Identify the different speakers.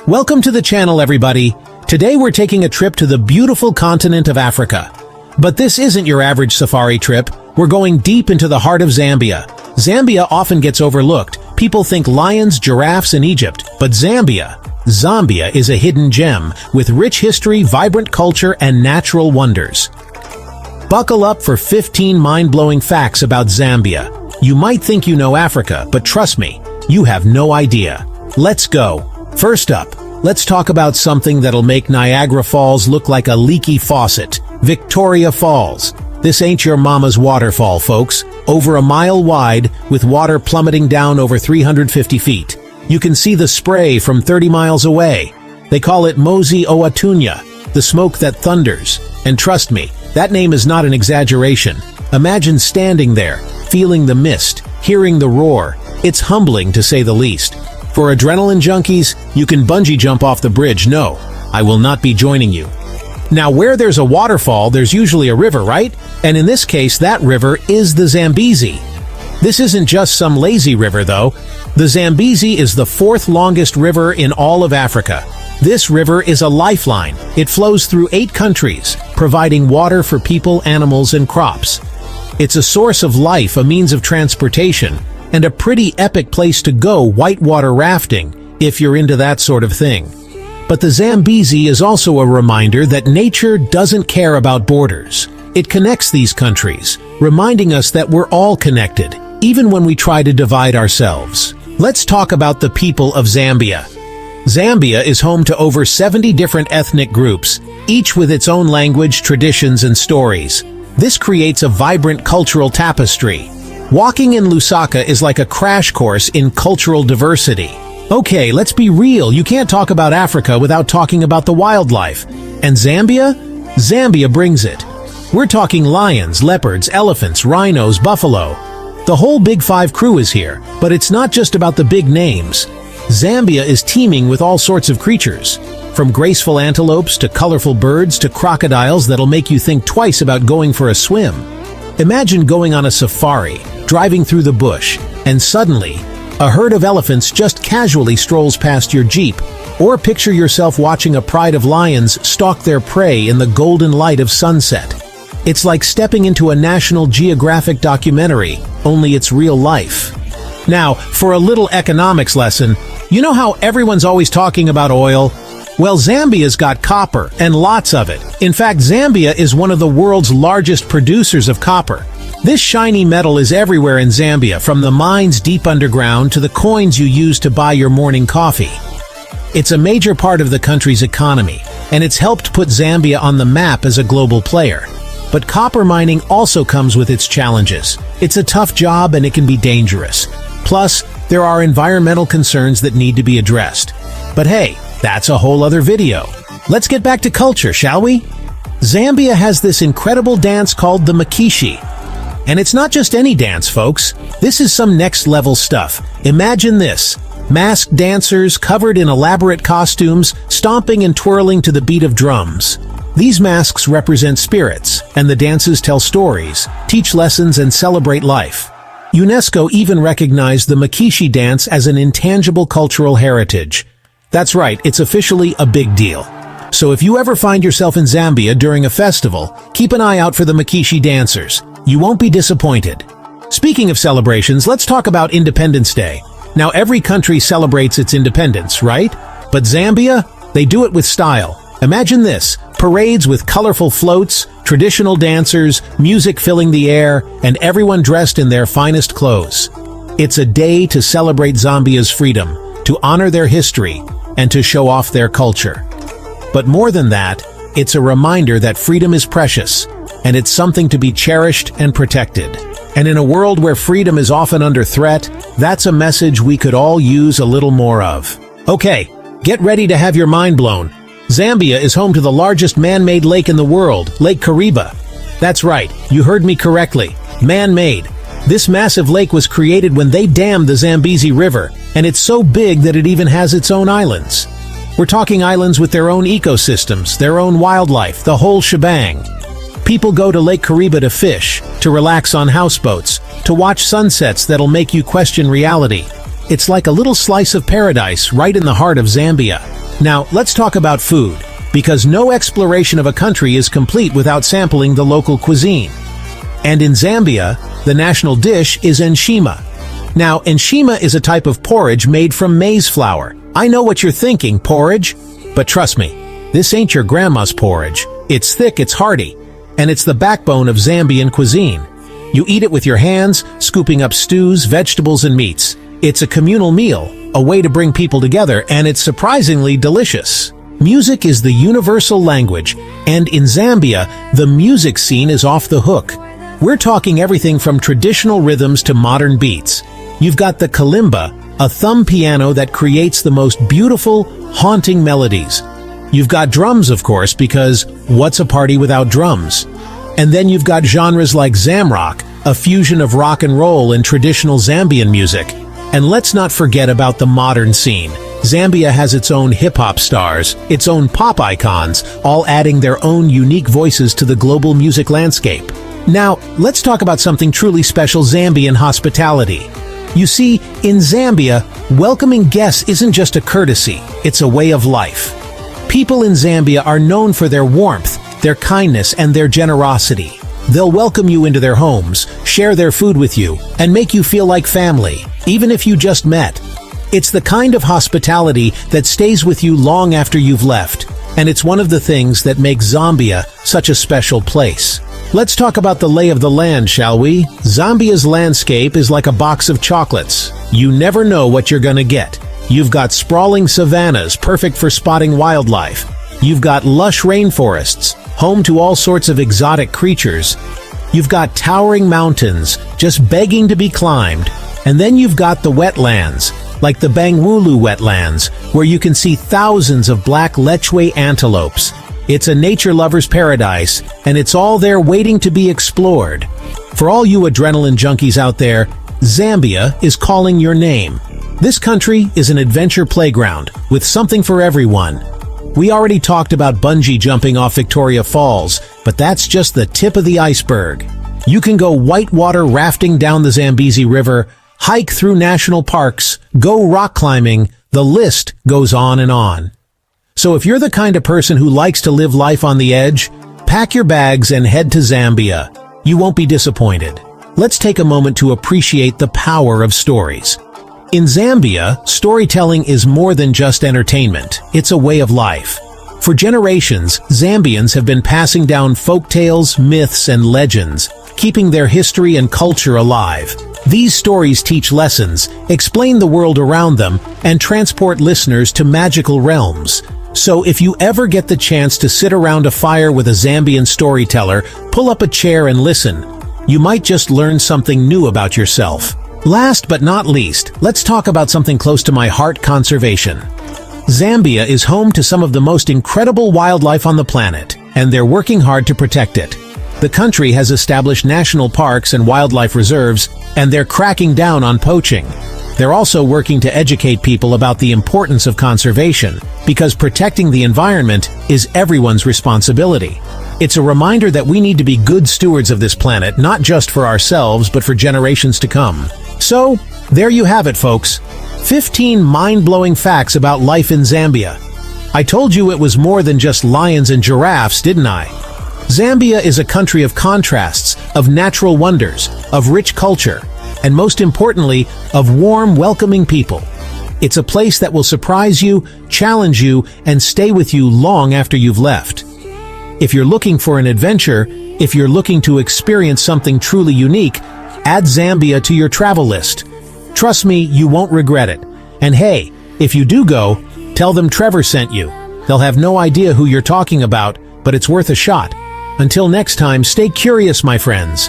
Speaker 1: Welcome to the channel, everybody. Today we're taking a trip to the beautiful continent of Africa. But this isn't your average safari trip. We're going deep into the heart of Zambia. Zambia often gets overlooked. People think lions, giraffes, and Egypt. But Zambia is a hidden gem with rich history, vibrant culture, and natural wonders. Buckle up for 15 mind-blowing facts about Zambia. You might think you know Africa, but trust me, you have no idea. Let's go. First up, let's talk about something that'll make Niagara Falls look like a leaky faucet. Victoria Falls. This ain't your mama's waterfall, folks. Over a mile wide, with water plummeting down over 350 feet. You can see the spray from 30 miles away. They call it Mosi Oatunya, the smoke that thunders. And trust me, that name is not an exaggeration. Imagine standing there, feeling the mist, hearing the roar. It's humbling, to say the least. For adrenaline junkies, you can bungee jump off the bridge. No, I will not be joining you. Now, where there's a waterfall, there's usually a river, right? And in this case, that river is the Zambezi. This isn't just some lazy river, though. The Zambezi is the fourth longest river in all of Africa. This river is a lifeline. It flows through 8 countries, providing water for people, animals, and crops. It's a source of life, a means of transportation, and a pretty epic place to go whitewater rafting, if you're into that sort of thing. But the Zambezi is also a reminder that nature doesn't care about borders. It connects these countries, reminding us that we're all connected, even when we try to divide ourselves. Let's talk about the people of Zambia. Zambia is home to over 70 different ethnic groups, each with its own language, traditions, and stories. This creates a vibrant cultural tapestry. Walking in Lusaka is like a crash course in cultural diversity. Okay, let's be real, you can't talk about Africa without talking about the wildlife. And Zambia? Zambia brings it. We're talking lions, leopards, elephants, rhinos, buffalo. The whole Big Five crew is here, but it's not just about the big names. Zambia is teeming with all sorts of creatures, from graceful antelopes to colorful birds to crocodiles that'll make you think twice about going for a swim. Imagine going on a safari, driving through the bush, and suddenly, a herd of elephants just casually strolls past your Jeep. Or picture yourself watching a pride of lions stalk their prey in the golden light of sunset. It's like stepping into a National Geographic documentary, only it's real life. Now, for a little economics lesson, you know how everyone's always talking about oil? Well, Zambia's got copper, and lots of it. In fact, Zambia is one of the world's largest producers of copper. This shiny metal is everywhere in Zambia, from the mines deep underground to the coins you use to buy your morning coffee. It's a major part of the country's economy, and it's helped put Zambia on the map as a global player. But copper mining also comes with its challenges. It's a tough job and it can be dangerous. Plus, there are environmental concerns that need to be addressed. But hey, that's a whole other video. Let's get back to culture, shall we? Zambia has this incredible dance called the Makishi. And it's not just any dance, folks. This is some next-level stuff. Imagine this. Masked dancers covered in elaborate costumes, stomping and twirling to the beat of drums. These masks represent spirits, and the dances tell stories, teach lessons, and celebrate life. UNESCO even recognized the Makishi dance as an intangible cultural heritage. That's right, it's officially a big deal. So if you ever find yourself in Zambia during a festival, keep an eye out for the Makishi dancers. You won't be disappointed. Speaking of celebrations, let's talk about Independence Day. Now, every country celebrates its independence, right? But Zambia, they do it with style. Imagine this, parades with colorful floats, traditional dancers, music filling the air, and everyone dressed in their finest clothes. It's a day to celebrate Zambia's freedom, to honor their history, and to show off their culture. But more than that, it's a reminder that freedom is precious, and it's something to be cherished and protected. And in a world where freedom is often under threat, that's a message we could all use a little more of. Okay, get ready to have your mind blown. Zambia is home to the largest man-made lake in the world, Lake Kariba. That's right, you heard me correctly. Man-made. This massive lake was created when they dammed the Zambezi River, and it's so big that it even has its own islands. We're talking islands with their own ecosystems, their own wildlife, the whole shebang. People go to Lake Kariba to fish, to relax on houseboats, to watch sunsets that'll make you question reality. It's like a little slice of paradise right in the heart of Zambia. Now, let's talk about food, because no exploration of a country is complete without sampling the local cuisine. And in Zambia, the national dish is enshima. Now, enshima is a type of porridge made from maize flour. I know what you're thinking, porridge? But trust me, this ain't your grandma's porridge. It's thick, it's hearty, and it's the backbone of Zambian cuisine. You eat it with your hands, scooping up stews, vegetables, and meats. It's a communal meal, a way to bring people together, and it's surprisingly delicious. Music is the universal language, and in Zambia, the music scene is off the hook. We're talking everything from traditional rhythms to modern beats. You've got the kalimba, a thumb piano that creates the most beautiful, haunting melodies. You've got drums, of course, because what's a party without drums? And then you've got genres like Zamrock, a fusion of rock and roll and traditional Zambian music. And let's not forget about the modern scene. Zambia has its own hip-hop stars, its own pop icons, all adding their own unique voices to the global music landscape. Now, let's talk about something truly special: Zambian hospitality. You see, in Zambia, welcoming guests isn't just a courtesy, it's a way of life. People in Zambia are known for their warmth, their kindness, and their generosity. They'll welcome you into their homes, share their food with you, and make you feel like family, even if you just met. It's the kind of hospitality that stays with you long after you've left, and it's one of the things that makes Zambia such a special place. Let's talk about the lay of the land, shall we? Zambia's landscape is like a box of chocolates. You never know what you're gonna get. You've got sprawling savannas, perfect for spotting wildlife. You've got lush rainforests, home to all sorts of exotic creatures. You've got towering mountains, just begging to be climbed. And then you've got the wetlands, like the Bangweulu wetlands, where you can see thousands of black lechwe antelopes. It's a nature lover's paradise, and it's all there waiting to be explored. For all you adrenaline junkies out there, Zambia is calling your name. This country is an adventure playground with something for everyone. We already talked about bungee jumping off Victoria Falls, but that's just the tip of the iceberg. You can go whitewater rafting down the Zambezi River, hike through national parks, go rock climbing. The list goes on and on. So if you're the kind of person who likes to live life on the edge, pack your bags and head to Zambia. You won't be disappointed. Let's take a moment to appreciate the power of stories. In Zambia, storytelling is more than just entertainment. It's a way of life. For generations, Zambians have been passing down folk tales, myths, and legends, keeping their history and culture alive. These stories teach lessons, explain the world around them, and transport listeners to magical realms. So if you ever get the chance to sit around a fire with a Zambian storyteller, pull up a chair and listen. You might just learn something new about yourself. Last but not least, let's talk about something close to my heart: conservation. Zambia is home to some of the most incredible wildlife on the planet, and they're working hard to protect it. The country has established national parks and wildlife reserves, and they're cracking down on poaching. They're also working to educate people about the importance of conservation, because protecting the environment is everyone's responsibility. It's a reminder that we need to be good stewards of this planet, not just for ourselves, but for generations to come. So, there you have it, folks. 15 mind-blowing facts about life in Zambia. I told you it was more than just lions and giraffes, didn't I? Zambia is a country of contrasts, of natural wonders, of rich culture, and most importantly, of warm, welcoming people. It's a place that will surprise you, challenge you, and stay with you long after you've left. If you're looking for an adventure, if you're looking to experience something truly unique, add Zambia to your travel list. Trust me, you won't regret it. And hey, if you do go, tell them Trevor sent you. They'll have no idea who you're talking about, but it's worth a shot. Until next time, stay curious, my friends.